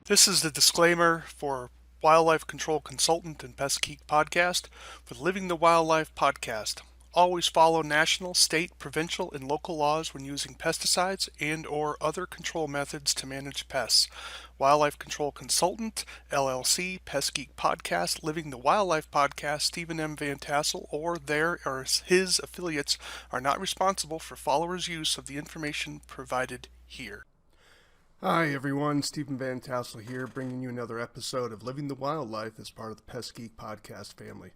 This is the disclaimer for Wildlife Control Consultant and Pest Geek Podcast for the Living the Wildlife podcast. Always follow national, state, provincial, and local laws when using pesticides and/or other control methods to manage pests. Wildlife Control Consultant, LLC, Pest Geek Podcast, Living the Wildlife Podcast, Stephen M. Vantassel, or their or his affiliates are not responsible for followers' use of the information provided here. Hi everyone, Stephen Vantassel here, bringing you another episode of Living the Wildlife as part of the Pest Geek podcast family.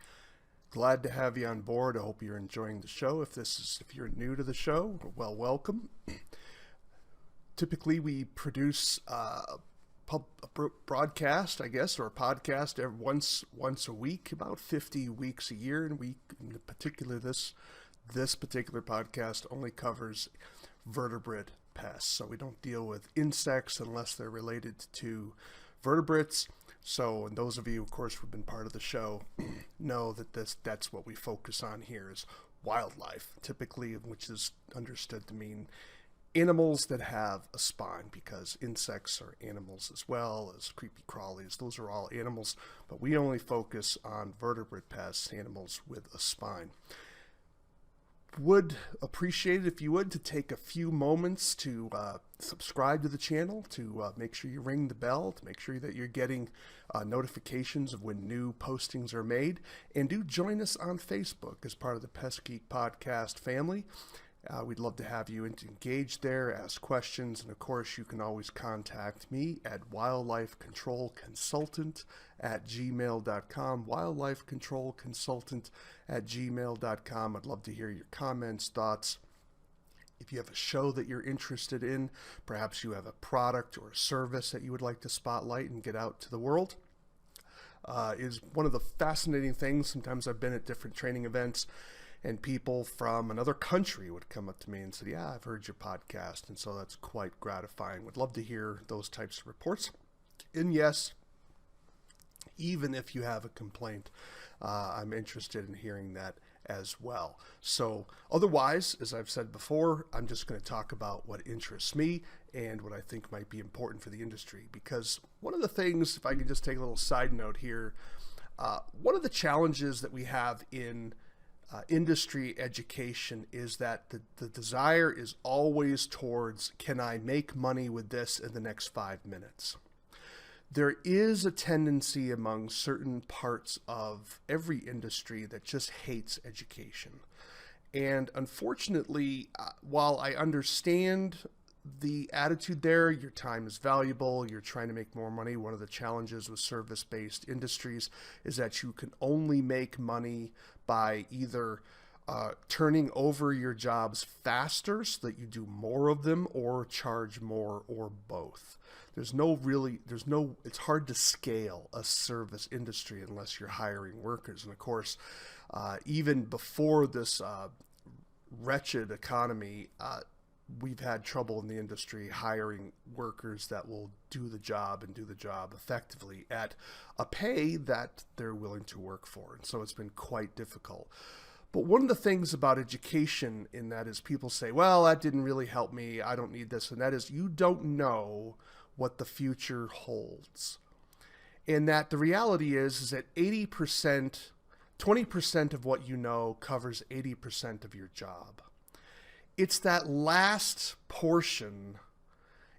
Glad to have you on board. I hope you're enjoying the show. If you're new to the show, well, welcome. Typically, we produce a broadcast, I guess, or a podcast once a week, about 50 weeks a year, and in particular, this particular podcast only covers vertebrate pests. So we don't deal with insects unless they're related to vertebrates. So, and those of you, of course, who've been part of the show know that that's what we focus on here is wildlife, typically, which is understood to mean animals that have a spine, because insects are animals as well as creepy crawlies. Those are all animals, but we only focus on vertebrate pests, animals with a spine. Would appreciate it if you would to take a few moments to subscribe to the channel, to make sure you ring the bell, to make sure that you're getting notifications of when new postings are made, and do join us on Facebook as part of the Pest Geek Podcast family. We'd love to have you engage there, ask questions, and of course you can always contact me at wildlifecontrolconsultant@gmail.com, wildlifecontrolconsultant@gmail.com. I'd love to hear your comments, thoughts. If you have a show that you're interested in, perhaps you have a product or a service that you would like to spotlight and get out to the world. Is one of the fascinating things. Sometimes I've been at different training events, and people from another country would come up to me and say, yeah, I've heard your podcast. And so that's quite gratifying. Would love to hear those types of reports. And yes, even if you have a complaint, I'm interested in hearing that as well. So otherwise, as I've said before, I'm just going to talk about what interests me and what I think might be important for the industry. Because one of the things, if I can just take a little side note here, one of the challenges that we have in industry education is that the desire is always towards, can I make money with this in the next 5 minutes? There is a tendency among certain parts of every industry that just hates education. And unfortunately, while I understand the attitude there, your time is valuable, you're trying to make more money. One of the challenges with service-based industries is that you can only make money by either turning over your jobs faster so that you do more of them, or charge more, or both. It's hard to scale a service industry unless you're hiring workers. And of course, even before this wretched economy, we've had trouble in the industry hiring workers that will do the job and do the job effectively at a pay that they're willing to work for. And so it's been quite difficult. But one of the things about education in that is people say, well, that didn't really help me, I don't need this. And that is, you don't know what the future holds. And that the reality is that 20% of what you know covers 80% of your job. It's that last portion,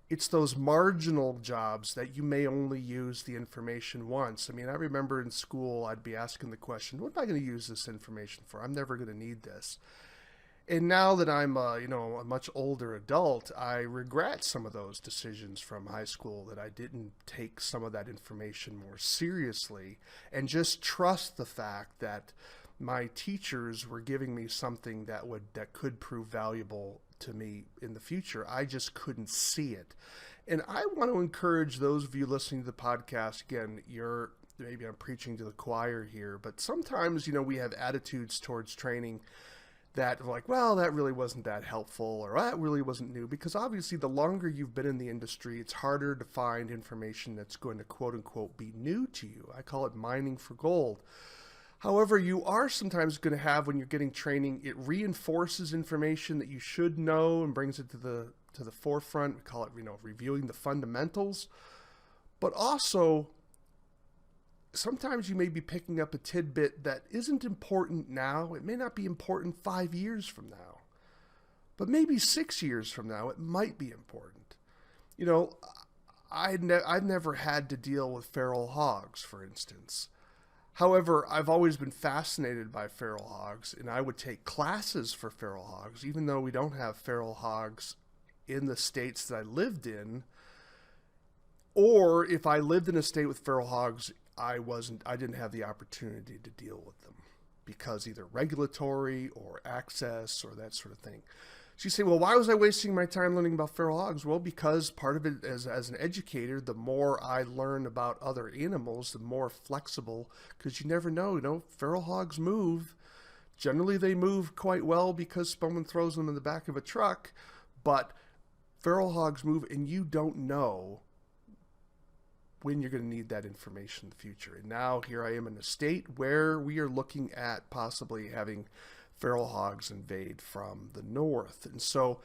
it's those marginal jobs that you may only use the information once. I mean, I remember in school, I'd be asking the question, what am I going to use this information for? I'm never going to need this. And now that I'm a much older adult, I regret some of those decisions from high school, that I didn't take some of that information more seriously and just trust the fact that my teachers were giving me something that could prove valuable to me in the future. I just couldn't see it. And I want to encourage those of you listening to the podcast, again, maybe I'm preaching to the choir here, but sometimes, we have attitudes towards training that are like, well, that really wasn't that helpful, or that really wasn't new, because obviously the longer you've been in the industry, it's harder to find information that's going to quote unquote be new to you. I call it mining for gold. However, you are sometimes going to have, when you're getting training, it reinforces information that you should know and brings it to the forefront. We call it, reviewing the fundamentals. But also, sometimes you may be picking up a tidbit that isn't important now. It may not be important 5 years from now, but maybe 6 years from now, it might be important. You know, I've never had to deal with feral hogs, for instance. However, I've always been fascinated by feral hogs, and I would take classes for feral hogs, even though we don't have feral hogs in the states that I lived in. Or if I lived in a state with feral hogs, I didn't have the opportunity to deal with them because either regulatory or access or that sort of thing. So you say, well, why was I wasting my time learning about feral hogs? Well, because part of it as an educator, the more I learn about other animals, the more flexible, because you never know, feral hogs move. Generally, they move quite well because someone throws them in the back of a truck, but feral hogs move and you don't know when you're going to need that information in the future. And now here I am in a state where we are looking at possibly having feral hogs invade from the north. And so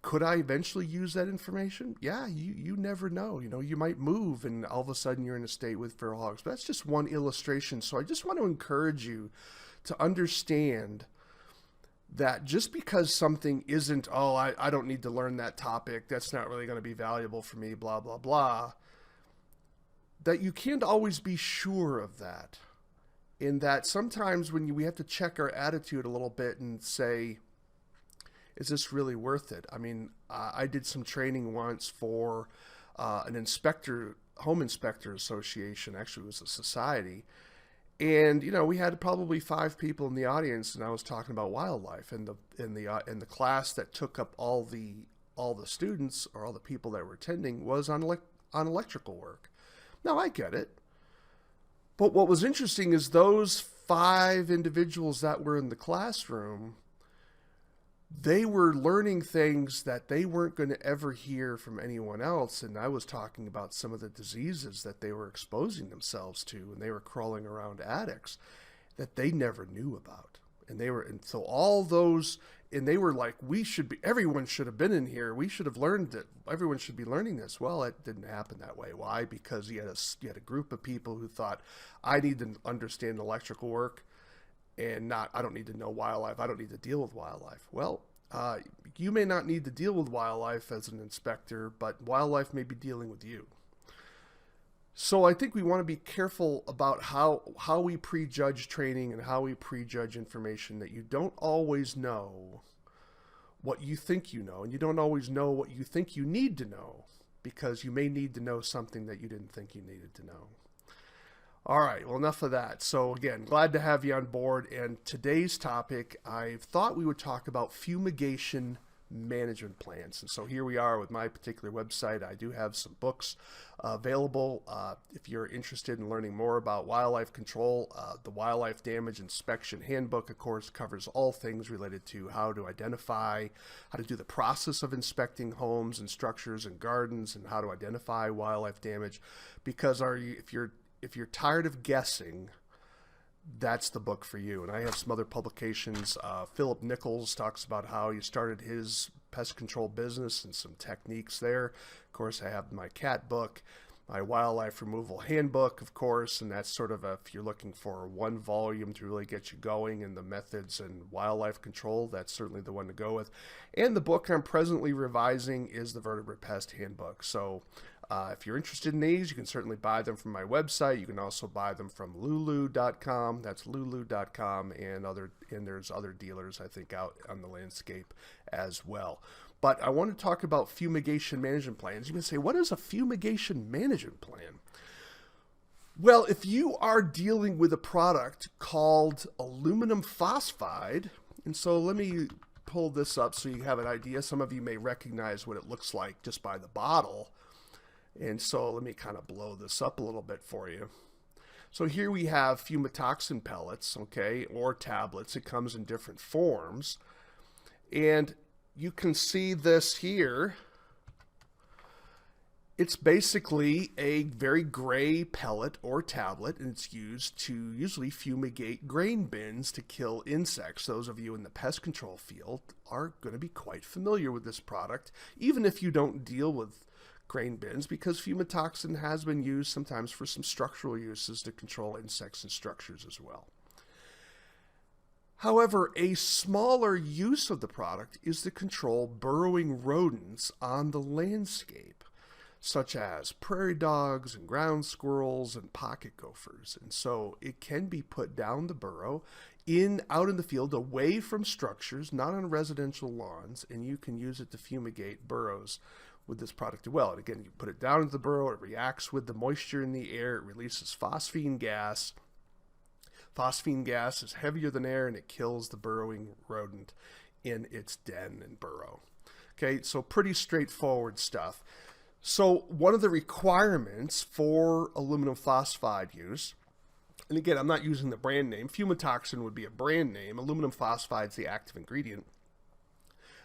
could I eventually use that information? Yeah, you never know. You might move and all of a sudden you're in a state with feral hogs. But that's just one illustration. So I just want to encourage you to understand that just because something isn't, I don't need to learn that topic, that's not really going to be valuable for me, blah, blah, blah, that you can't always be sure of that. In that sometimes we have to check our attitude a little bit and say, is this really worth it? I mean, I did some training once for an home inspector association. Actually, it was a society. And, we had probably 5 people in the audience, and I was talking about wildlife. And the class that took up all the students or all the people that were attending was on electrical work. Now, I get it. But what was interesting is those 5 individuals that were in the classroom, they were learning things that they weren't going to ever hear from anyone else. And I was talking about some of the diseases that they were exposing themselves to when they were crawling around attics that they never knew about. And so all those, and they were like, everyone should have been in here. We should have learned it. Everyone should be learning this. Well, it didn't happen that way. Why? Because you had a group of people who thought, I need to understand electrical work and I don't need to know wildlife. I don't need to deal with wildlife. Well, you may not need to deal with wildlife as an inspector, but wildlife may be dealing with you. So I think we want to be careful about how we prejudge training and how we prejudge information, that you don't always know what you think you know, and you don't always know what you think you need to know, because you may need to know something that you didn't think you needed to know. All right, well, enough of that. So again, glad to have you on board. And today's topic, I thought we would talk about fumigation management plans. And so here we are with my particular website. I do have some books available. If you're interested in learning more about wildlife control, the Wildlife Damage Inspection Handbook, of course, covers all things related to how to identify, how to do the process of inspecting homes and structures and gardens, and how to identify wildlife damage. Because if you're tired of guessing, that's the book for you. And I have some other publications. Philip Nichols talks about how he started his pest control business and some techniques there. Of course, I have my cat book, my wildlife removal handbook, of course, and that's sort of if you're looking for one volume to really get you going in the methods and wildlife control, that's certainly the one to go with. And the book I'm presently revising is the Vertebrate Pest Handbook. So if you're interested in these, you can certainly buy them from my website. You can also buy them from lulu.com. That's lulu.com, and there's other dealers, I think, out on the landscape as well. But I want to talk about fumigation management plans. You can say, what is a fumigation management plan? Well, if you are dealing with a product called aluminum phosphide, and so let me pull this up so you have an idea. Some of you may recognize what it looks like just by the bottle. And so let me kind of blow this up a little bit for you. So here we have fumitoxin pellets, okay, or tablets. It comes in different forms. And you can see this here. It's basically a very gray pellet or tablet, and it's used to usually fumigate grain bins to kill insects. Those of you in the pest control field are going to be quite familiar with this product, even if you don't deal with grain bins because fumitoxin has been used sometimes for some structural uses to control insects and structures as well. However, a smaller use of the product is to control burrowing rodents on the landscape, such as prairie dogs and ground squirrels and pocket gophers. And so it can be put down the burrow out in the field away from structures, not on residential lawns, and you can use it to fumigate burrows with this product as well. And again, you put it down into the burrow, it reacts with the moisture in the air, it releases phosphine gas. Phosphine gas is heavier than air and it kills the burrowing rodent in its den and burrow. Okay, so pretty straightforward stuff. So one of the requirements for aluminum phosphide use, and again, I'm not using the brand name, fumitoxin would be a brand name, aluminum phosphide is the active ingredient,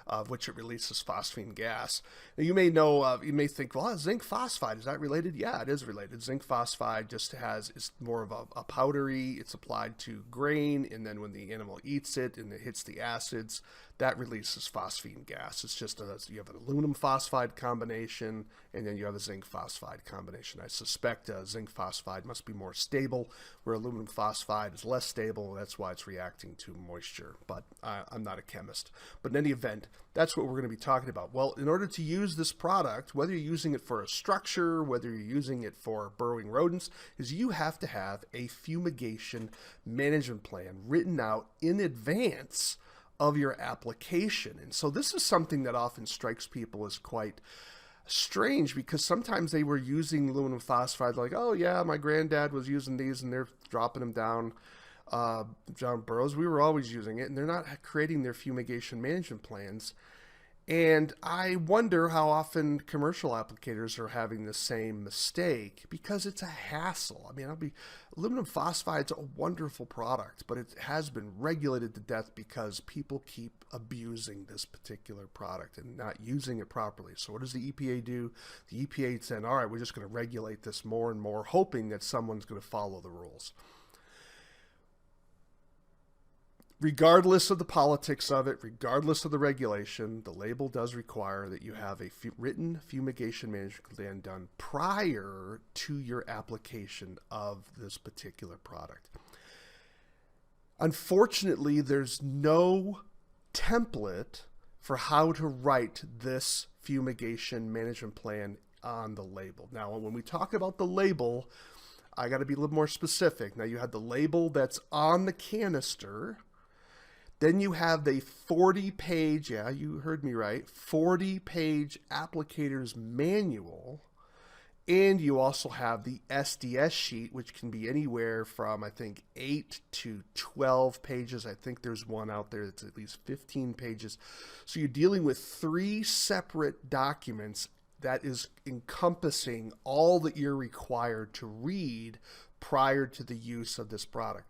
of which it releases phosphine gas. Now, you may know, you may think, well, zinc phosphide, is that related? Yeah, it is related. Zinc phosphide just is more of a powdery, it's applied to grain, and then when the animal eats it and it hits the acids, that releases phosphine gas. It's just you have an aluminum phosphide combination, and then you have a zinc phosphide combination. I suspect zinc phosphide must be more stable, where aluminum phosphide is less stable. That's why it's reacting to moisture, but I'm not a chemist. But in any event, that's what we're going to be talking about. Well, in order to use this product, whether you're using it for a structure, whether you're using it for burrowing rodents, is you have to have a fumigation management plan written out in advance of your application. And so this is something that often strikes people as quite strange, because sometimes they were using aluminum phosphide like, oh yeah, my granddad was using these and they're dropping them down burrows. We were always using it, and they're not creating their fumigation management plans. And I wonder how often commercial applicators are having the same mistake, because it's a hassle. I mean, aluminum phosphide is a wonderful product, but it has been regulated to death because people keep abusing this particular product and not using it properly. So what does the EPA do? The EPA said, all right, we're just going to regulate this more and more, hoping that someone's going to follow the rules. Regardless of the politics of it, regardless of the regulation, the label does require that you have a written fumigation management plan done prior to your application of this particular product. Unfortunately, there's no template for how to write this fumigation management plan on the label. Now, when we talk about the label, I got to be a little more specific. Now, you have the label that's on the canister. Then you have the 40-page, yeah, you heard me right, 40-page applicator's manual. And you also have the SDS sheet, which can be anywhere from, I think, 8 to 12 pages. I think there's one out there that's at least 15 pages. So you're dealing with 3 separate documents that is encompassing all that you're required to read prior to the use of this product.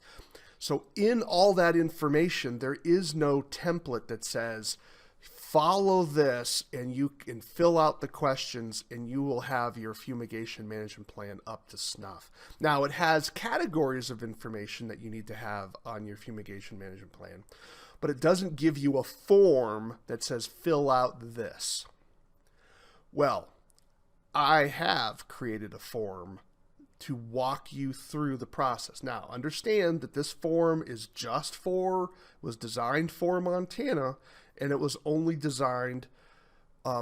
So in all that information, there is no template that says, follow this and you can fill out the questions and you will have your fumigation management plan up to snuff. Now, it has categories of information that you need to have on your fumigation management plan, but it doesn't give you a form that says, fill out this. Well, I have created a form to walk you through the process. Now, understand that this form is was designed for Montana, and it was only designed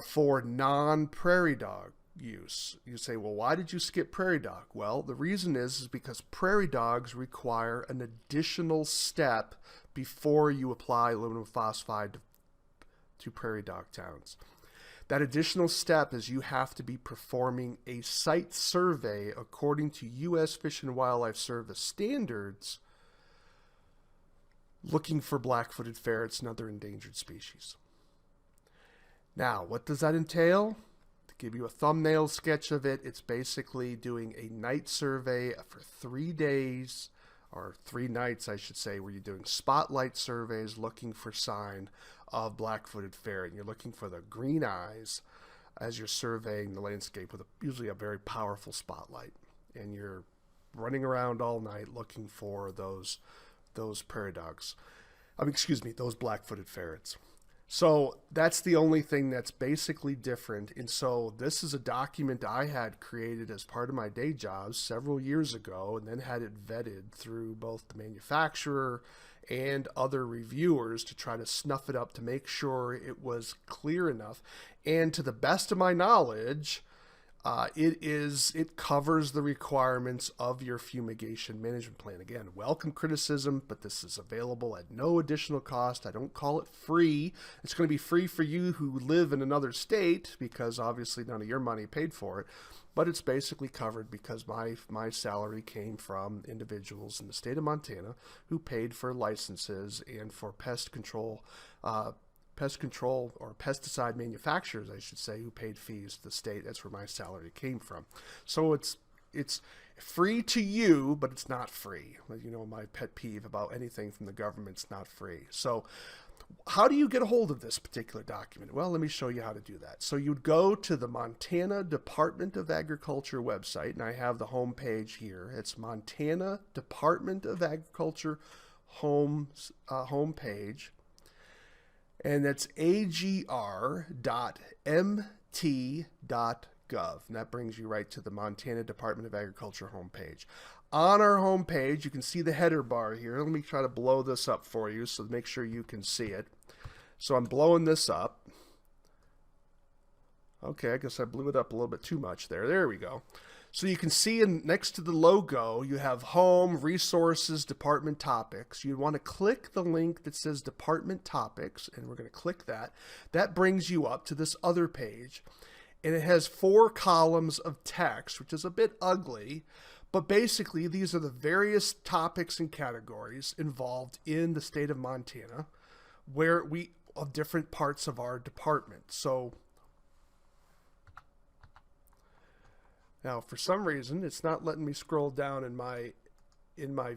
for non-prairie dog use. You say, well, why did you skip prairie dog? Well, the reason is because prairie dogs require an additional step before you apply aluminum phosphide to prairie dog towns. That additional step is you have to be performing a site survey according to U.S. Fish and Wildlife Service standards, looking for black-footed ferrets and other endangered species. Now, what does that entail? To give you a thumbnail sketch of it, it's basically doing a night survey for 3 days, or 3 nights, I should say, where you're doing spotlight surveys looking for sign of black-footed ferret. You're looking for the green eyes as you're surveying the landscape with usually a very powerful spotlight. And you're running around all night looking for those prairie dogs. Those black-footed ferrets. So that's the only thing that's basically different. And so this is a document I had created as part of my day job several years ago, and then had it vetted through both the manufacturer and other reviewers to try to snuff it up to make sure it was clear enough. And to the best of my knowledge, it covers the requirements of your fumigation management plan. Again, welcome criticism, but this is available at no additional cost. I don't call it free. It's going to be free for you who live in another state, because obviously none of your money paid for it. But it's basically covered because my salary came from individuals in the state of Montana who paid for licenses and for pest control or pesticide manufacturers, I should say, who paid fees to the state. That's where my salary came from. So it's free to you, but it's not free. You know, my pet peeve about anything from the government's not free. So how do you get a hold of this particular document? Well, let me show you how to do that. So you'd go to the Montana Department of Agriculture website, and I have the home page here. It's Montana Department of Agriculture home page. And that's agr.mt.gov. And that brings you right to the Montana Department of Agriculture homepage. On our homepage, you can see the header bar here. Let me try to blow this up for you so make sure you can see it. So I'm blowing this up. Okay, I guess I blew it up a little bit too much there. There we go. So you can see next to the logo, you have Home, Resources, Department Topics. You want to click the link that says Department Topics, and we're going to click that. That brings you up to this other page, and it has 4 columns of text, which is a bit ugly, but basically these are the various topics and categories involved in the state of Montana, of different parts of our department. So now, for some reason, it's not letting me scroll down in my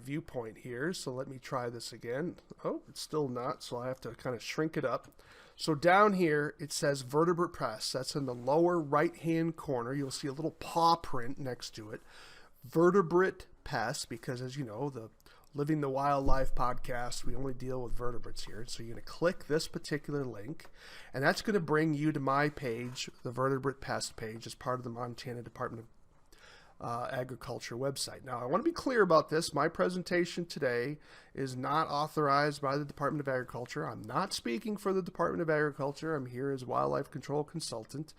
viewpoint here. So let me try this again. Oh, it's still not. So I have to kind of shrink it up. So down here, it says vertebrate pests. That's in the lower right-hand corner. You'll see a little paw print next to it. Vertebrate pests, because as you know, the Living the Wildlife podcast, we only deal with vertebrates here. So you're going to click this particular link, and that's going to bring you to my page, the vertebrate pest page, as part of the Montana Department of Agriculture website. Now, I want to be clear about this. My presentation today is not authorized by the Department of Agriculture. I'm not speaking for the Department of Agriculture. I'm here as wildlife control consultant,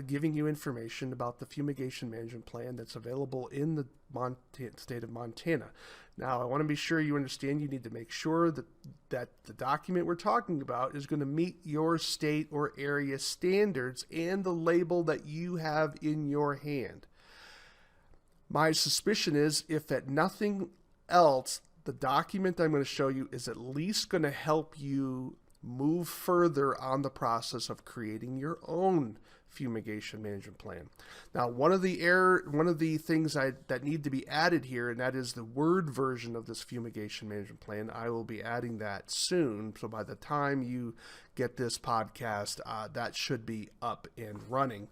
giving you information about the fumigation management plan that's available in the state of Montana. Now, I want to be sure you understand you need to make sure that the document we're talking about is going to meet your state or area standards and the label that you have in your hand. My suspicion is, if at nothing else, the document I'm going to show you is at least going to help you move further on the process of creating your own fumigation management plan. Now, one of the things that need to be added here, and that is the Word version of this fumigation management plan. I will be adding that soon. So by the time you get this podcast, that should be up and running.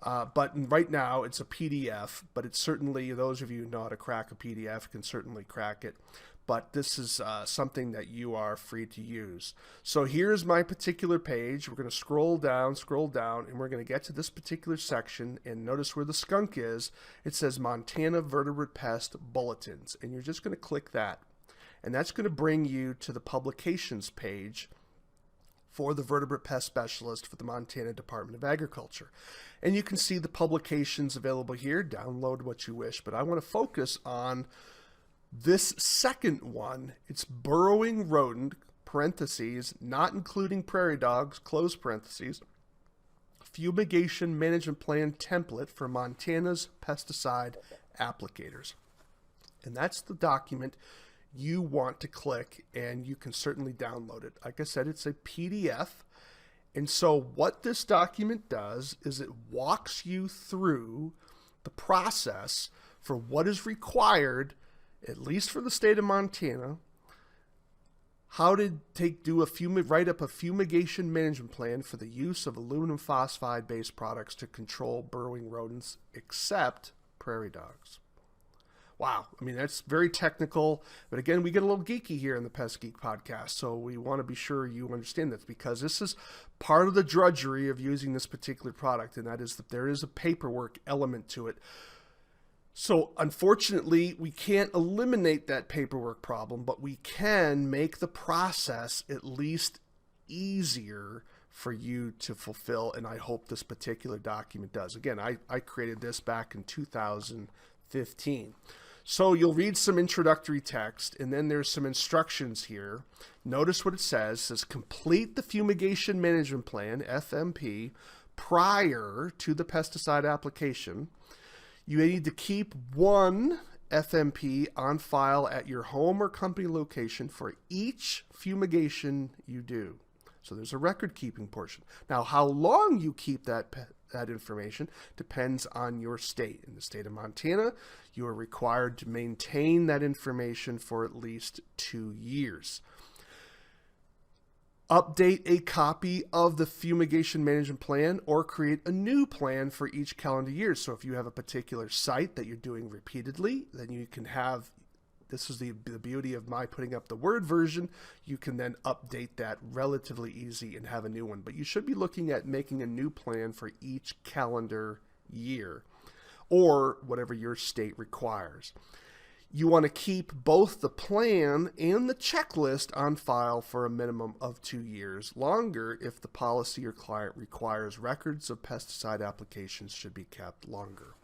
But right now it's a PDF, but it's certainly, those of you who know how to crack a PDF can certainly crack it. But this is something that you are free to use. So here's my particular page. We're going to scroll down, and we're going to get to this particular section, and notice where the skunk is. It says Montana Vertebrate Pest Bulletins, and you're just going to click that. And that's going to bring you to the publications page for the vertebrate pest specialist for the Montana Department of Agriculture. And you can see the publications available here. Download what you wish, but I want to focus on this second one. It's burrowing rodent, parentheses, not including prairie dogs, close parentheses, fumigation management plan template for Montana's pesticide applicators. And that's the document you want to click, and you can certainly download it. Like I said, it's a PDF. And so what this document does is it walks you through the process for what is required, at least for the state of Montana, how to write up a fumigation management plan for the use of aluminum phosphide based products to control burrowing rodents, except prairie dogs. Wow. I mean, that's very technical. But again, we get a little geeky here in the Pest Geek podcast. So we want to be sure you understand this, because this is part of the drudgery of using this particular product. And that is that there is a paperwork element to it. So unfortunately, we can't eliminate that paperwork problem, but we can make the process at least easier for you to fulfill. And I hope this particular document does. Again, I created this back in 2015. So you'll read some introductory text, and then there's some instructions here. Notice what it says. It says, complete the Fumigation Management Plan, FMP, prior to the pesticide application. You need to keep one FMP on file at your home or company location for each fumigation you do. So there's a record keeping portion. Now, how long you keep that information depends on your state. In the state of Montana, you are required to maintain that information for at least 2 years. Update a copy of the Fumigation Management Plan or create a new plan for each calendar year. So if you have a particular site that you're doing repeatedly, then you can have, this is the beauty of my putting up the Word version, you can then update that relatively easy and have a new one. But you should be looking at making a new plan for each calendar year or whatever your state requires. You want to keep both the plan and the checklist on file for a minimum of 2 years. Longer if the policy or client requires records of pesticide applications should be kept longer.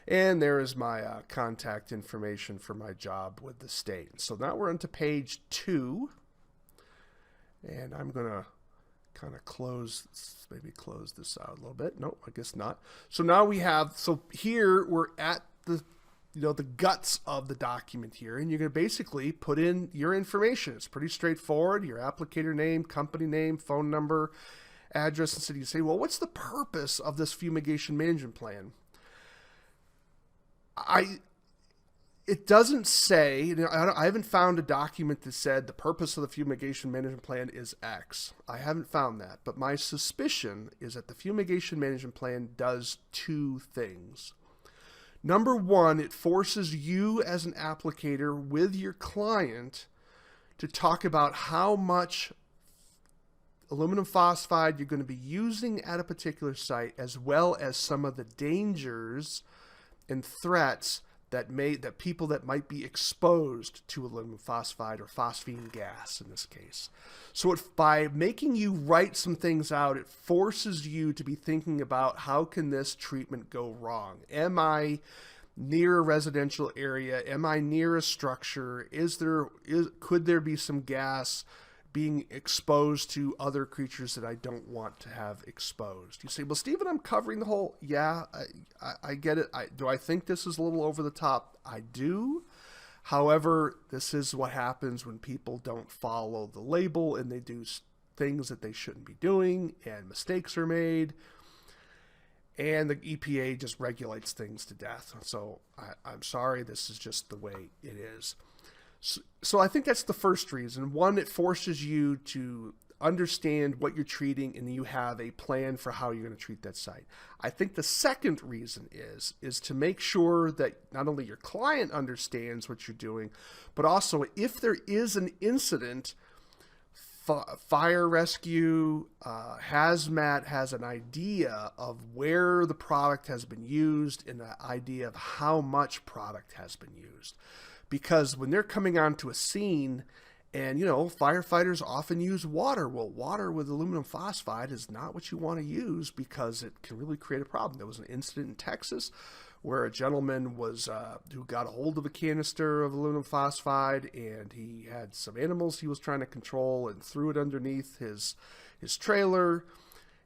And there is my contact information for my job with the state. So now we're on to page 2. And I'm going to kind of close this out a little bit. No, I guess not. So now we have, so here we're at the guts of the document here, and you're going to basically put in your information. It's pretty straightforward. Your applicator name, company name, phone number, address, and city. You say, well, what's the purpose of this fumigation management plan? It doesn't say, I haven't found a document that said the purpose of the fumigation management plan is X. I haven't found that, but my suspicion is that the fumigation management plan does 2 things. Number 1, it forces you as an applicator with your client to talk about how much aluminum phosphide you're going to be using at a particular site, as well as some of the dangers and threats that people that might be exposed to aluminum phosphide or phosphine gas in this case. So by making you write some things out, it forces you to be thinking about how can this treatment go wrong? Am I near a residential area? Am I near a structure? Could there be some gas being exposed to other creatures that I don't want to have exposed? You say, well, Stephen, I'm covering the whole. Yeah, I get it. Do I think this is a little over the top? I do. However, this is what happens when people don't follow the label and they do things that they shouldn't be doing, and mistakes are made, and the EPA just regulates things to death. So I'm sorry, this is just the way it is. So I think that's the first reason. One, it forces you to understand what you're treating, and you have a plan for how you're going to treat that site. I think the second reason is to make sure that not only your client understands what you're doing, but also if there is an incident, fire rescue, hazmat has an idea of where the product has been used and an idea of how much product has been used. Because when they're coming onto a scene, and firefighters often use water. Well, water with aluminum phosphide is not what you want to use, because it can really create a problem. There was an incident in Texas where a gentleman was who got a hold of a canister of aluminum phosphide, and he had some animals he was trying to control and threw it underneath his trailer.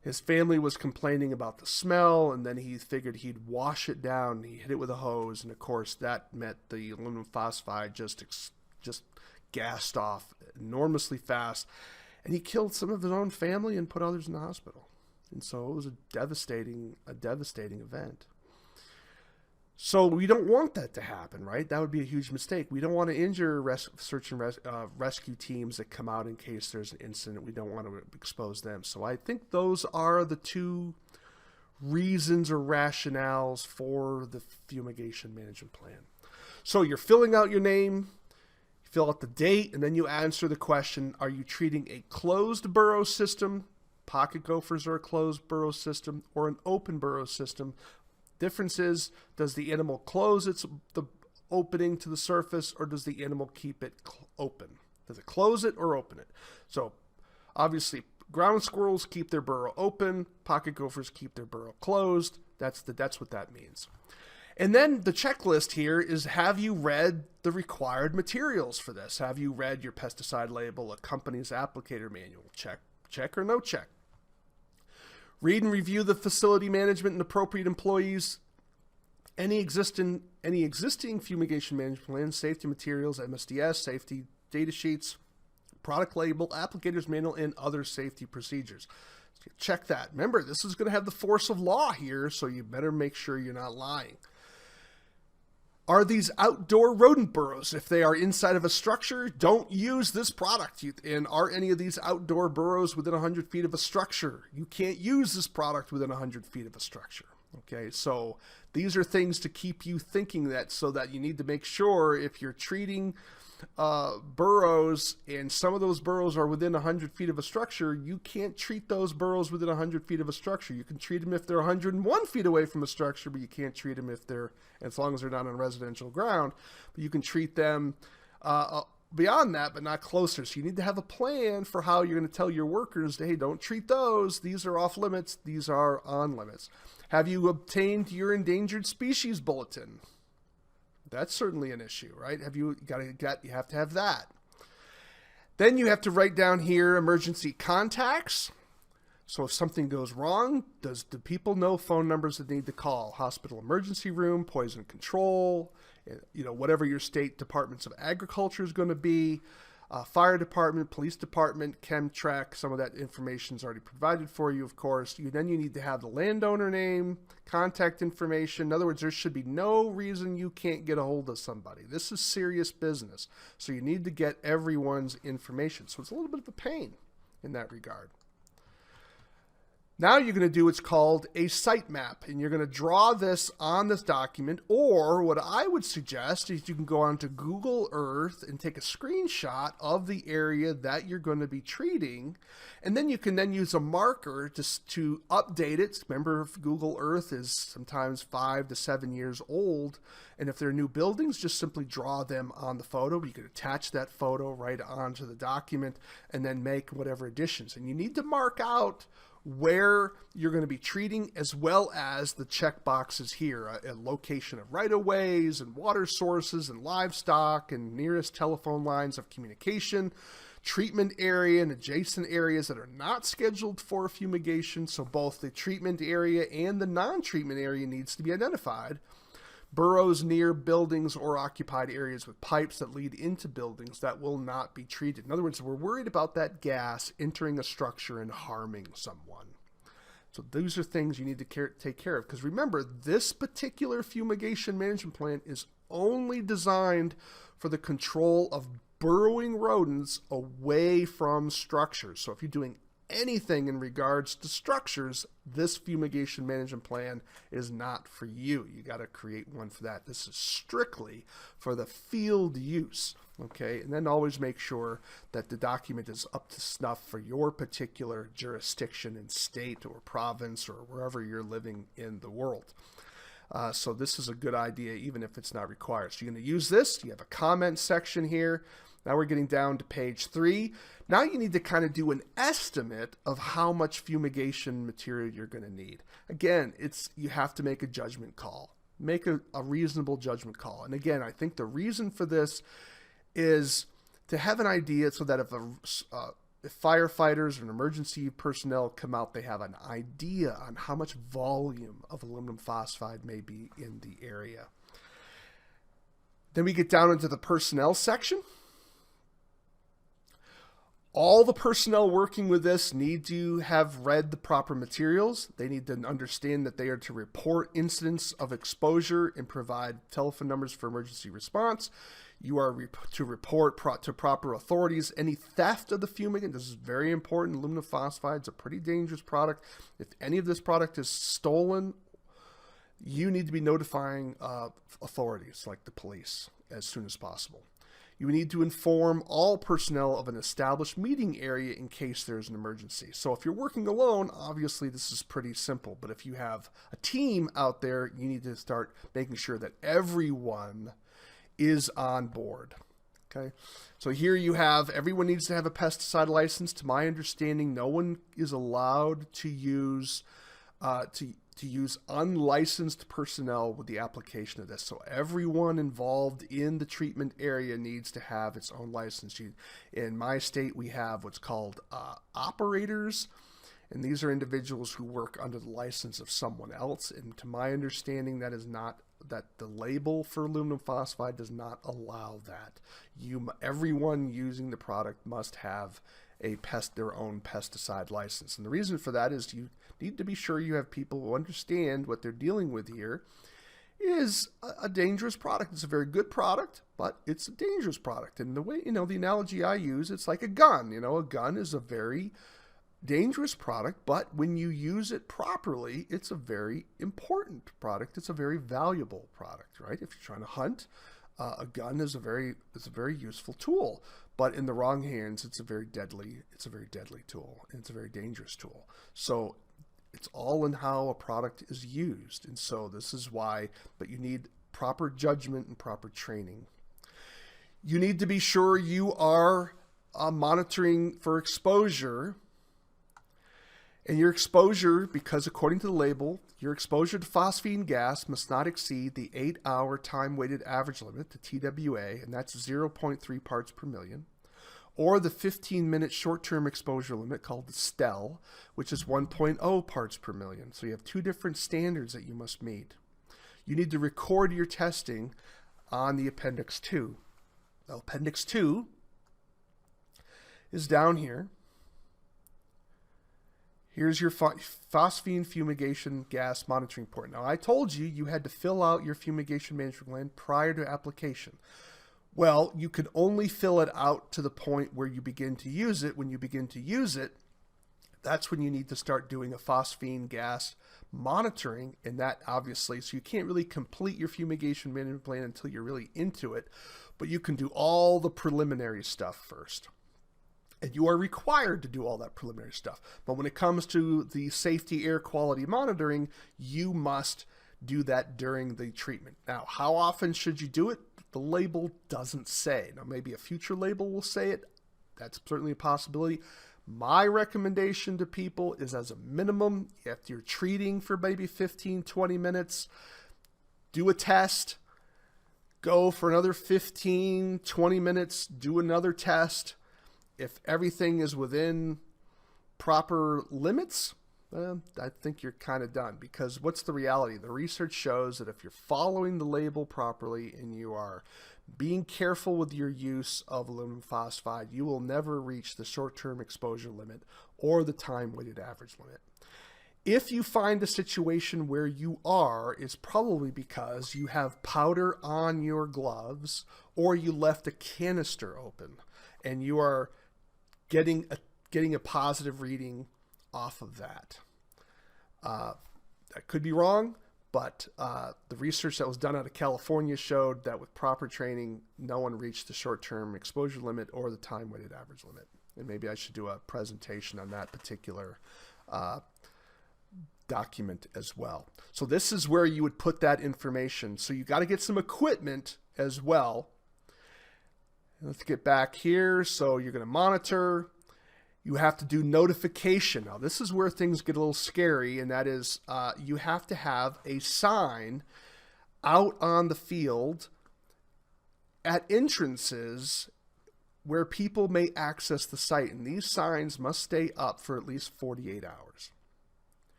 His family was complaining about the smell, and then he figured he'd wash it down. He hit it with a hose, and of course that meant the aluminum phosphide just gassed off enormously fast, and he killed some of his own family and put others in the hospital. And so it was a devastating event. So we don't want that to happen, right? That would be a huge mistake. We don't want to injure search and rescue teams that come out in case there's an incident. We don't want to expose them. So I think those are the 2 reasons or rationales for the fumigation management plan. So you're filling out your name, you fill out the date, and then you answer the question, are you treating a closed burrow system? Pocket gophers are a closed burrow system, or an open burrow system. Difference is, does the animal close the opening to the surface, or does the animal keep it open? Does it close it or open it? So obviously ground squirrels keep their burrow open, pocket gophers keep their burrow closed. That's what that means. And then the checklist here is, have you read the required materials for this? Have you read your pesticide label, a company's applicator manual? Check or no check. Read and review the facility management and appropriate employees, any existing fumigation management plans, safety materials, MSDS, safety data sheets, product label, applicator's manual, and other safety procedures. Check that. Remember, this is going to have the force of law here, so you better make sure you're not lying. Are these outdoor rodent burrows? If they are inside of a structure, don't use this product. And are any of these outdoor burrows within 100 feet of a structure? You can't use this product within 100 feet of a structure. Okay, so these are things to keep you thinking that, so that you need to make sure if you're treating burrows and some of those burrows are within 100 feet of a structure, you can't treat those burrows within 100 feet of a structure. You can treat them if they're 101 feet away from a structure, but you can't treat them if they're, as long as they're not on residential ground, but you can treat them beyond that, but not closer. So you need to have a plan for how you're going to tell your workers, hey, don't treat those. These are off limits. These are on limits. Have you obtained your endangered species bulletin? That's certainly an issue, right? You have to have that. Then you have to write down here emergency contacts. So if something goes wrong, do people know phone numbers that they need to call? Hospital emergency room, poison control, whatever your state departments of agriculture is going to be, fire department, police department, Chemtrack. Some of that information is already provided for you, of course. Then you need to have the landowner name, contact information. In other words, there should be no reason you can't get a hold of somebody. This is serious business. So you need to get everyone's information. So it's a little bit of a pain in that regard. Now you're going to do what's called a site map, and you're going to draw this on this document, or what I would suggest is you can go onto Google Earth and take a screenshot of the area that you're going to be treating, and then you can then use a marker to update it. Remember, Google Earth is sometimes 5 to 7 years old, and if there are new buildings, just simply draw them on the photo. You could attach that photo right onto the document and then make whatever additions. And you need to mark out where you're going to be treating, as well as the check boxes here, a location of right-of-ways and water sources and livestock and nearest telephone lines of communication, treatment area and adjacent areas that are not scheduled for fumigation. So both the treatment area and the non-treatment area needs to be identified. Burrows near buildings or occupied areas with pipes that lead into buildings that will not be treated. In other words, we're worried about that gas entering a structure and harming someone. So those are things you need to take care of. Because remember, this particular fumigation management plan is only designed for the control of burrowing rodents away from structures. So if you're doing anything in regards to structures, this fumigation management plan is not for you. You got to create one for that. This is strictly for the field use. Okay, and then always make sure that the document is up to snuff for your particular jurisdiction and state or province or wherever you're living in the world. So this is a good idea, even if it's not required. So you're going to use this. You have a comment section here. Now we're getting down to page 3. Now you need to kind of do an estimate of how much fumigation material you're going to need. Again, you have to make a judgment call. Make a reasonable judgment call. And again, I think the reason for this is to have an idea so that if firefighters and emergency personnel come out, they have an idea on how much volume of aluminum phosphide may be in the area. Then we get down into the personnel section. All the personnel working with this need to have read the proper materials. They need to understand that they are to report incidents of exposure and provide telephone numbers for emergency response. You are to report to proper authorities any theft of the fumigant. This is very important. Aluminum phosphide is a pretty dangerous product. If any of this product is stolen, you need to be notifying authorities like the police as soon as possible. You need to inform all personnel of an established meeting area in case there's an emergency. So if you're working alone, obviously this is pretty simple. But if you have a team out there, you need to start making sure that everyone is on board. Okay, so here you have, everyone needs to have a pesticide license. To my understanding, no one is allowed to use to use unlicensed personnel with the application of this. So everyone involved in the treatment area needs to have its own license. In my state, we have what's called operators, and these are individuals who work under the license of someone else. And to my understanding, that the label for aluminum phosphide does not allow that. Everyone using the product must have their own pesticide license. And the reason for that is you need to be sure you have people who understand what they're dealing with here is a dangerous product. It's a very good product, but it's a dangerous product. And the way, the analogy I use, it's like a gun. A gun is a very dangerous product, but when you use it properly, it's a very important product. It's a very valuable product, right? If you're trying to hunt, a gun is a very useful tool. But in the wrong hands, it's a very deadly tool, and it's a very dangerous tool. So it's all in how a product is used. And so this is why, but you need proper judgment and proper training. You need to be sure you are monitoring for exposure. And your exposure, because according to the label, your exposure to phosphine gas must not exceed the 8-hour time-weighted average limit, the TWA, and that's 0.3 parts per million, or the 15-minute short-term exposure limit called the STEL, which is 1.0 parts per million. So you have two different standards that you must meet. You need to record your testing on the Appendix 2. Now, Appendix 2 is down here. Here's your phosphine fumigation gas monitoring report. Now, I told you had to fill out your fumigation management plan prior to application. Well, you can only fill it out to the point where you begin to use it. When you begin to use it, that's when you need to start doing a phosphine gas monitoring, and that obviously, so you can't really complete your fumigation management plan until you're really into it, but you can do all the preliminary stuff first. And you are required to do all that preliminary stuff. But when it comes to the safety air quality monitoring, you must do that during the treatment. Now, how often should you do it? The label doesn't say. Now, maybe a future label will say it. That's certainly a possibility. My recommendation to people is, as a minimum, if you're treating for maybe 15, 20 minutes, do a test, go for another 15, 20 minutes, do another test. If everything is within proper limits, I think you're kind of done, because what's the reality? The research shows that if you're following the label properly and you are being careful with your use of aluminum phosphide, you will never reach the short-term exposure limit or the time-weighted average limit. If you find a situation where you are, it's probably because you have powder on your gloves or you left a canister open and you are getting a positive reading off of that. That could be wrong, but the research that was done out of California showed that with proper training, no one reached the short-term exposure limit or the time-weighted average limit. And maybe I should do a presentation on that particular document as well. So this is where you would put that information. So you got to get some equipment as well. Let's get back here. So you're going to monitor. You have to do notification. Now, this is where things get a little scary, and that is you have to have a sign out on the field at entrances where people may access the site, and these signs must stay up for at least 48 hours.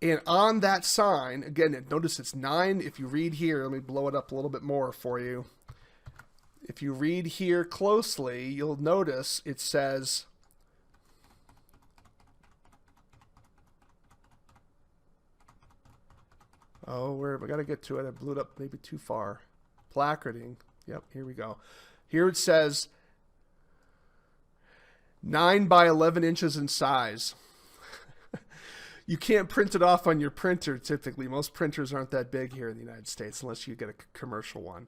And on that sign, again, notice it's 9. If you read here, let me blow it up a little bit more for you. If you read here closely, you'll notice it says, I got to get to it. I blew it up maybe too far. Placarding. Yep, here we go. Here it says 9 by 11 inches in size. You can't print it off on your printer typically. Most printers aren't that big here in the United States unless you get a commercial one.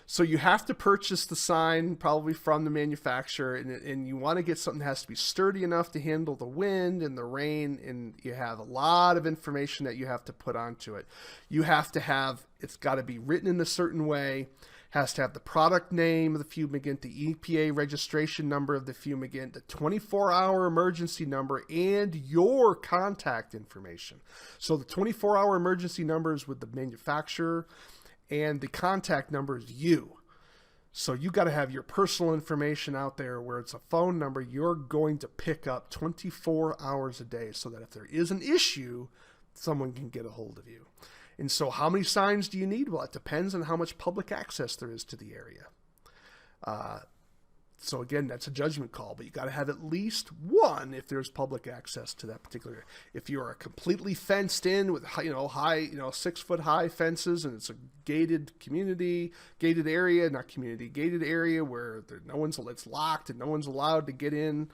So you have to purchase the sign probably from the manufacturer, and you want to get something that has to be sturdy enough to handle the wind and the rain, and you have a lot of information that you have to put onto it. You have to have, it's got to be written in a certain way, has to have the product name of the fumigant, the EPA registration number of the fumigant, the 24-hour emergency number, and your contact information. So the 24-hour emergency number is with the manufacturer, and the contact number is you. So you got to have your personal information out there where it's a phone number you're going to pick up 24 hours a day so that if there is an issue, someone can get a hold of you. And so how many signs do you need? Well, it depends on how much public access there is to the area. So again, that's a judgment call, but you got to have at least one if there's public access to that particular area. If you are completely fenced in with high 6-foot high fences, and it's a gated area where it's locked and no one's allowed to get in.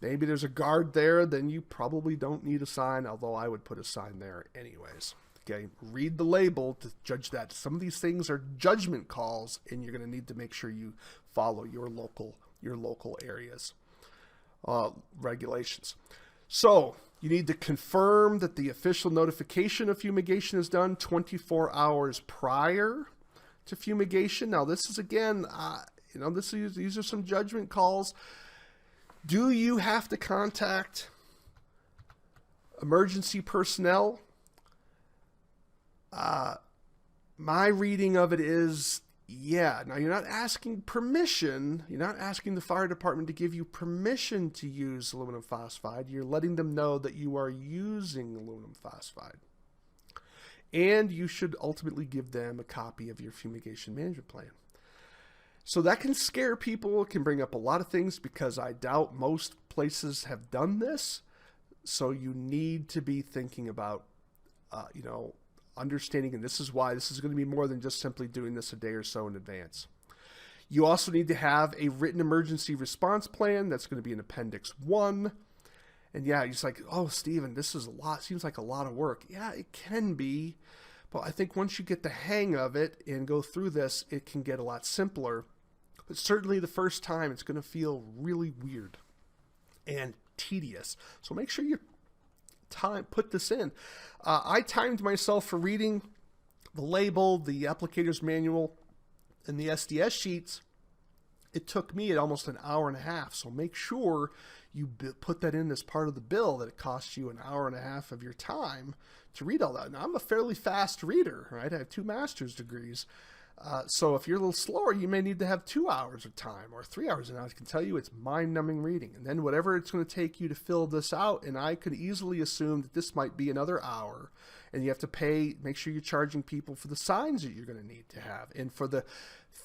Maybe there's a guard there, then you probably don't need a sign, although I would put a sign there anyways. Okay, read the label to judge that. Some of these things are judgment calls, and you're going to need to make sure you follow your local areas regulations. So you need to confirm that the official notification of fumigation is done 24 hours prior to fumigation. Now this is again, these are some judgment calls. Do you have to contact emergency personnel? My reading of it is, yeah. Now, you're not asking permission. You're not asking the fire department to give you permission to use aluminum phosphide. You're letting them know that you are using aluminum phosphide. And you should ultimately give them a copy of your fumigation management plan. So that can scare people. It can bring up a lot of things because I doubt most places have done this. So you need to be thinking about, understanding, and this is why this is going to be more than just simply doing this a day or so in advance. You also need to have a written emergency response plan. That's going to be in Appendix 1. And yeah, you're just like, oh, Stephen, this is a lot. Seems like a lot of work. Yeah, it can be. But I think once you get the hang of it and go through this, it can get a lot simpler. But certainly the first time, it's going to feel really weird and tedious. So make sure you put this in. I timed myself for reading the label, the Applicators manual, and the SDS sheets. It took me almost an hour and a half. So make sure you put that in as part of the bill, that it costs you an hour and a half of your time to read all that. Now, I'm a fairly fast reader, right? I have 2 master's degrees. So if you're a little slower, you may need to have 2 hours of time or 3 hours. And I can tell you it's mind-numbing reading. And then whatever it's going to take you to fill this out, and I could easily assume that this might be another hour. And you have to make sure you're charging people for the signs that you're going to need to have, and for the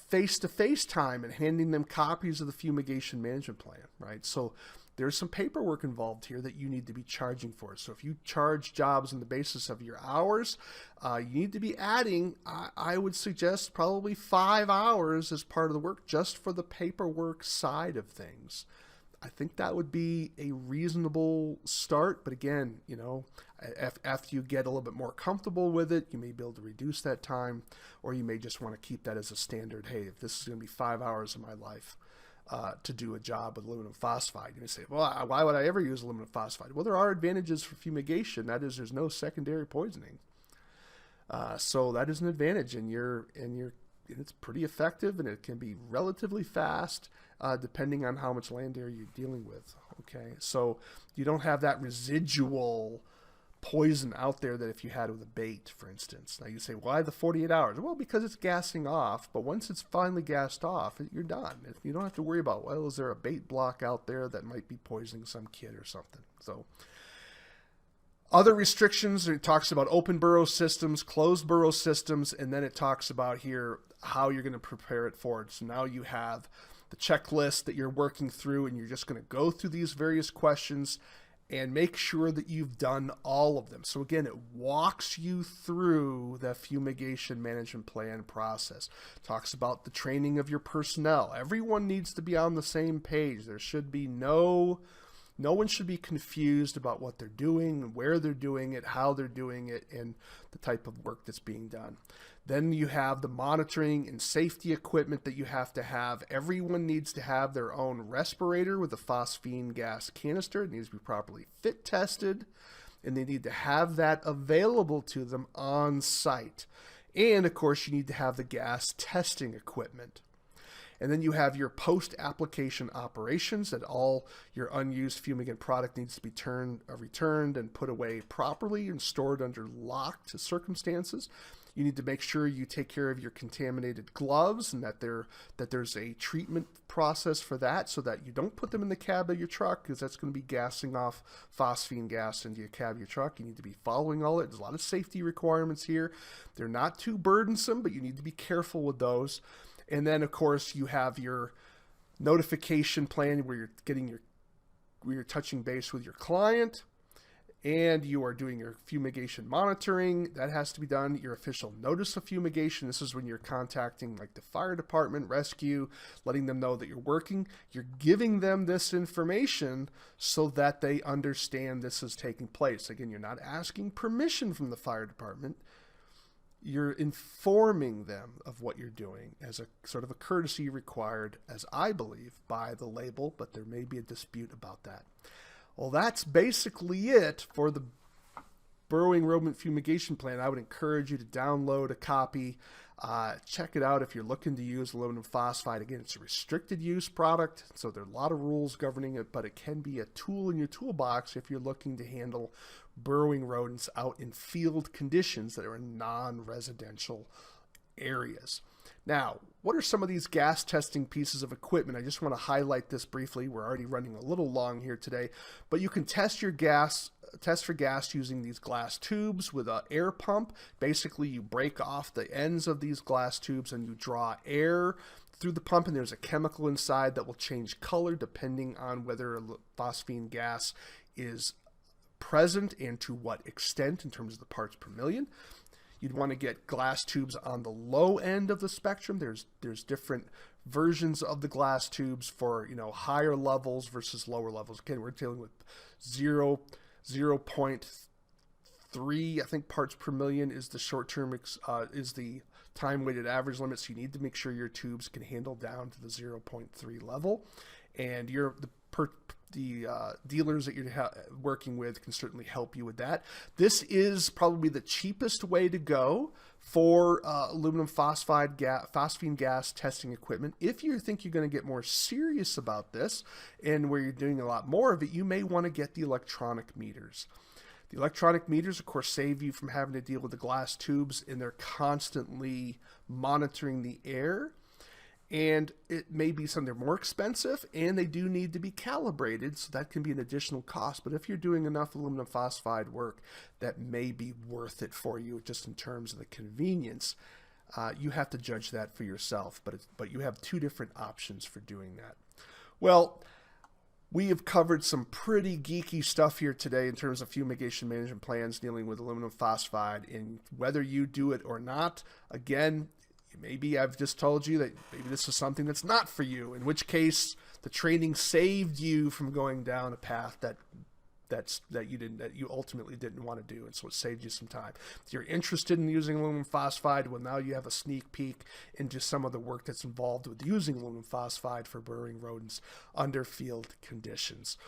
face-to-face time and handing them copies of the fumigation management plan, right? So there's some paperwork involved here that you need to be charging for. So if you charge jobs on the basis of your hours, you need to be adding, I would suggest probably 5 hours as part of the work just for the paperwork side of things. I think that would be a reasonable start. But again, after you get a little bit more comfortable with it, you may be able to reduce that time, or you may just want to keep that as a standard. Hey, if this is going to be 5 hours of my life to do a job with aluminum phosphide. You say, well, why would I ever use aluminum phosphide? Well, there are advantages for fumigation. That is, there's no secondary poisoning. So that is an advantage, and it's pretty effective, and it can be relatively fast, depending on how much land area you're dealing with. Okay, so you don't have that residual poison out there that if you had with a bait, for instance. Now you say, why the 48 hours? Well, because it's gassing off, but once it's finally gassed off, you're done. You don't have to worry about, well, is there a bait block out there that might be poisoning some kid or something? So other restrictions, it talks about open burrow systems, closed burrow systems, and then it talks about here how you're going to prepare it for it. So now you have the checklist that you're working through, and you're just going to go through these various questions and make sure that you've done all of them. So again, it walks you through the fumigation management plan process. Talks about the training of your personnel. Everyone needs to be on the same page. There should be no No one should be confused about what they're doing, where they're doing it, how they're doing it, and the type of work that's being done. Then you have the monitoring and safety equipment that you have to have. Everyone needs to have their own respirator with a phosphine gas canister. It needs to be properly fit tested, and they need to have that available to them on site. And of course, you need to have the gas testing equipment. And then you have your post-application operations, that all your unused fumigant product needs to be returned and put away properly and stored under locked circumstances. You need to make sure you take care of your contaminated gloves and that there's a treatment process for that, so that you don't put them in the cab of your truck, because that's going to be gassing off phosphine gas into your cab of your truck. You need to be following all it. There's a lot of safety requirements here. They're not too burdensome, but you need to be careful with those. And then, of course, you have your notification plan where you're touching base with your client, and you are doing your fumigation monitoring. That has to be done. Your official notice of fumigation. This is when you're contacting like the fire department, rescue, letting them know that you're working. You're giving them this information so that they understand this is taking place. Again, you're not asking permission from the fire department. You're informing them of what you're doing as a sort of a courtesy required, as I believe, by the label, but there may be a dispute about that. Well, that's basically it for the burrowing rodent fumigation plan. I would encourage you to download a copy. Check it out if you're looking to use aluminum phosphide. Again, it's a restricted use product, so there are a lot of rules governing it, but it can be a tool in your toolbox if you're looking to handle burrowing rodents out in field conditions that are in non-residential areas. Now, what are some of these gas testing pieces of equipment? I just want to highlight this briefly. We're already running a little long here today, but you can test for gas using these glass tubes with an air pump. Basically, you break off the ends of these glass tubes and you draw air through the pump, and there's a chemical inside that will change color depending on whether phosphine gas is present and to what extent in terms of the parts per million. You'd want to get glass tubes on the low end of the spectrum. There's different versions of the glass tubes for, higher levels versus lower levels. Again, we're dealing with 0.3, I think, parts per million is the short-term, is the time-weighted average limit. So you need to make sure your tubes can handle down to the 0.3 level. And the dealers that you're working with can certainly help you with that. This is probably the cheapest way to go for aluminum phosphine gas testing equipment. If you think you're going to get more serious about this and where you're doing a lot more of it, you may want to get the electronic meters. The electronic meters, of course, save you from having to deal with the glass tubes, and they're constantly monitoring the air. And it may be something they're more expensive, and they do need to be calibrated, so that can be an additional cost. But if you're doing enough aluminum phosphide work, that may be worth it for you, just in terms of the convenience. You have to judge that for yourself, but you have two different options for doing that. Well, we have covered some pretty geeky stuff here today in terms of fumigation management plans dealing with aluminum phosphide, and whether you do it or not. Again, maybe I've just told you that maybe this is something that's not for you, in which case the training saved you from going down a path that you ultimately didn't want to do, and so it saved you some time. If you're interested in using aluminum phosphide, well, now you have a sneak peek into some of the work that's involved with using aluminum phosphide for burrowing rodents under field conditions.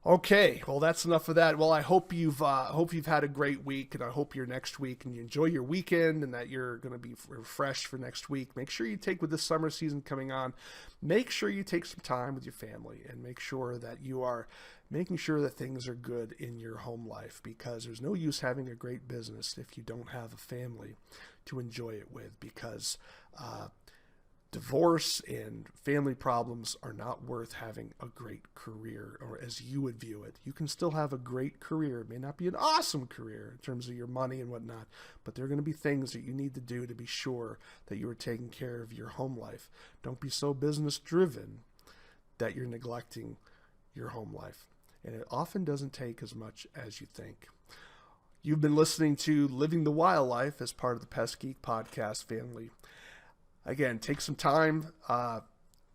Okay, well, that's enough of that. Well, I hope you've had a great week, and I hope your next week and you enjoy your weekend, and that you're going to be refreshed for next week. Make sure you take, with this summer season coming on, make sure you take some time with your family, and make sure that you are making sure that things are good in your home life, because there's no use having a great business if you don't have a family to enjoy it with, because divorce and family problems are not worth having a great career, or as you would view it. You can still have a great career. It may not be an awesome career in terms of your money and whatnot, but there are going to be things that you need to do to be sure that you are taking care of your home life. Don't be so business driven that you're neglecting your home life. And it often doesn't take as much as you think. You've been listening to Living the Wildlife as part of the Pest Geek podcast family. Again, take some time,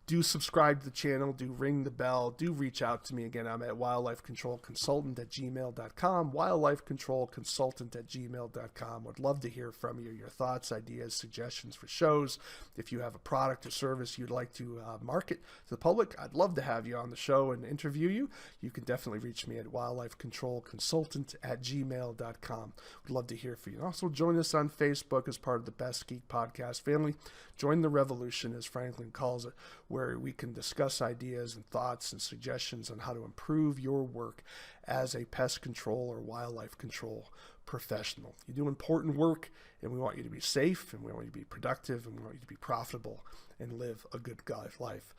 Do subscribe to the channel, do ring the bell, do reach out to me. Again, I'm at wildlifecontrolconsultant@gmail.com, wildlifecontrolconsultant@gmail.com. Would love to hear from you, your thoughts, ideas, suggestions for shows. If you have a product or service you'd like to market to the public, I'd love to have you on the show and interview you. You can definitely reach me at wildlifecontrolconsultant@gmail.com. Would love to hear from you. Also, join us on Facebook as part of the Best Geek Podcast family. Join the revolution, as Franklin calls it, where we can discuss ideas and thoughts and suggestions on how to improve your work as a pest control or wildlife control professional. You do important work, and we want you to be safe, and we want you to be productive, and we want you to be profitable and live a good life.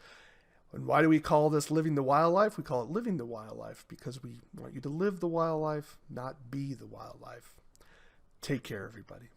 And why do we call this living the wildlife? We call it living the wildlife because we want you to live the wildlife, not be the wildlife. Take care, everybody.